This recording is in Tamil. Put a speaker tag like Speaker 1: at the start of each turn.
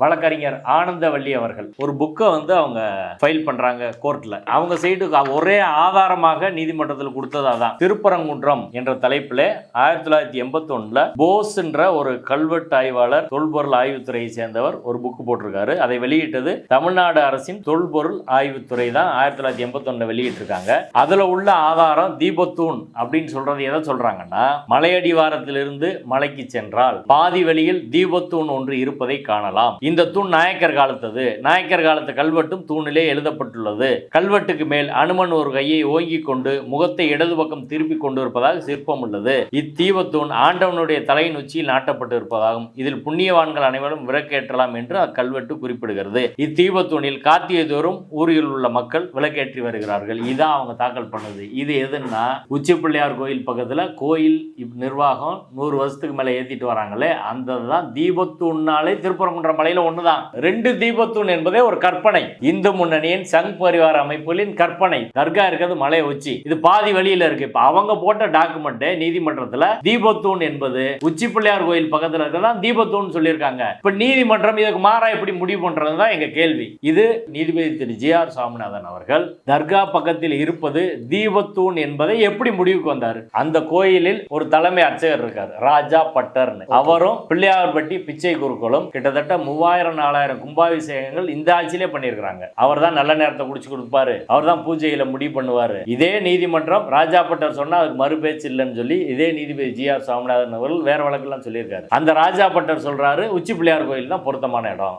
Speaker 1: வழக்கறிஞர் ஆனந்தவள்ளி அவர்கள் ஒரு புக்கை அவங்க ஃபைல் பண்றாங்க கோர்ட்ல. அவங்க சைடுக்கு ஒரே ஆதாரமாக நீதிமன்றத்தில் கொடுத்தது அதான். திருப்பரங்குன்றம் என்ற தலைப்பில் 1981 போஸ் என்ற ஒரு கல்வெட்டு ஆய்வாளர், தொல்பொருள் ஆய்வுத்துறையை சேர்ந்தவர் ஒரு புக் போட்டிருக்காரு. அதை வெளியிட்டது தமிழ்நாடு அரசின் தொல்பொருள் ஆய்வுத்துறை தான். 1981 வெளியிட்டிருக்காங்க. அதுல உள்ள ஆதாரம் தீபத்தூண் அப்படின்னு சொல்றது எதை சொல்றாங்கன்னா, மலையடிவாரத்திலிருந்து மலைக்கு சென்றால் பாதி வழியில் தீபத்தூண் ஒன்று இருப்பதை காணலாம். இந்த தூண் நாயக்கர் காலத்தது. நாயக்கர் காலத்து கல்வெட்டும் தூணிலே எழுதப்பட்டுள்ளது. கல்வெட்டுக்கு மேல் அனுமன் ஒரு கையை ஓங்கிக் கொண்டு முகத்தை இடது பக்கம் திருப்பி கொண்டு இருப்பதாக சிற்பம் உள்ளது. இத்தீபத்தூண் ஆண்டவனுடைய தலையின் உச்சியில் நாட்டப்பட்டு இருப்பதாகும். இதில் புண்ணியவான்கள் அனைவரும் விளக்கேற்றலாம் என்று அக்கல்வெட்டு குறிப்பிடுகிறது. இத்தீபத்தூணில் கார்த்திகை தோறும் ஊரில் உள்ள மக்கள் விளக்கேற்றி வருகிறார்கள். இதான் அவங்க தாக்கல் பண்ணுது. இது எதுன்னா, உச்சி பிள்ளையார் கோயில் பக்கத்துல கோயில் நிர்வாகம் 100 வருஷத்துக்கு மேல ஏத்திட்டு வராங்களே, அந்த தான் தீபத்தூண்னாலே திருப்பரங்குன்றம் மலையில ஒண்ணுதான். 2 தீபத்தூண் என்பதே ஒரு கற்பனை. இந்து முன்னணியின் சங் பரிவார அமைப்புகளின் கற்பனை. தர்கா இருக்கிறது மலை உச்சி, இது பாதி வழியில இருக்கு. இப்ப அவங்க போட்ட டாக்குமெண்ட் நீதிமன்றத்துல தீபத்தூண் என்பது உச்சி பிள்ளையார் கோயில் பக்கத்துல இருக்கதான் தீபத்தூண் சொல்லியிருக்காங்க. இப்ப நீதிமன்றம் இதுக்கு மாறா எப்படி முடிவு பண்றதுதான் எங்க கேள்வி. இது நீதிபதி திரு ஜி.ஆர். சாமிநாதன் அவர்கள் தர்கா பக்கத்தில் இருப்பது தீபத்தூண் என்பதை எப்படி முடிவுக்கு வந்தார்? அந்த கோயிலில் ஒரு தலைமை அர்ச்சகர் இருக்கார், ராஜா பட்டர். அவரும் பிள்ளையார்பட்டி பிச்சை குருக்களும் கிட்டத்தட்ட 3000-4000 கும்பாபிஷேகங்கள் இந்த ஆட்சியிலே பண்ணியிருக்கிறாங்க. அவர் தான் நல்ல நேரத்தை குடிச்சு கொடுப்பாரு, அவர் தான் பூஜையில முடிவு பண்ணுவாரு. இதே நீதிமன்றம் ராஜா பட்டர் சொன்னா அதுக்கு மறு பேச்சு இல்லைன்னு சொல்லி இதே நீதிபதி ஜி.ஆர். சாமிநாதன் அவர்கள் வேற வழக்கெல்லாம் சொல்லியிருக்காரு. அந்த ராஜா பட்டர் சொல்றாரு உச்சி பிள்ளையார் கோயில் தான் பொருத்தமான இடம்.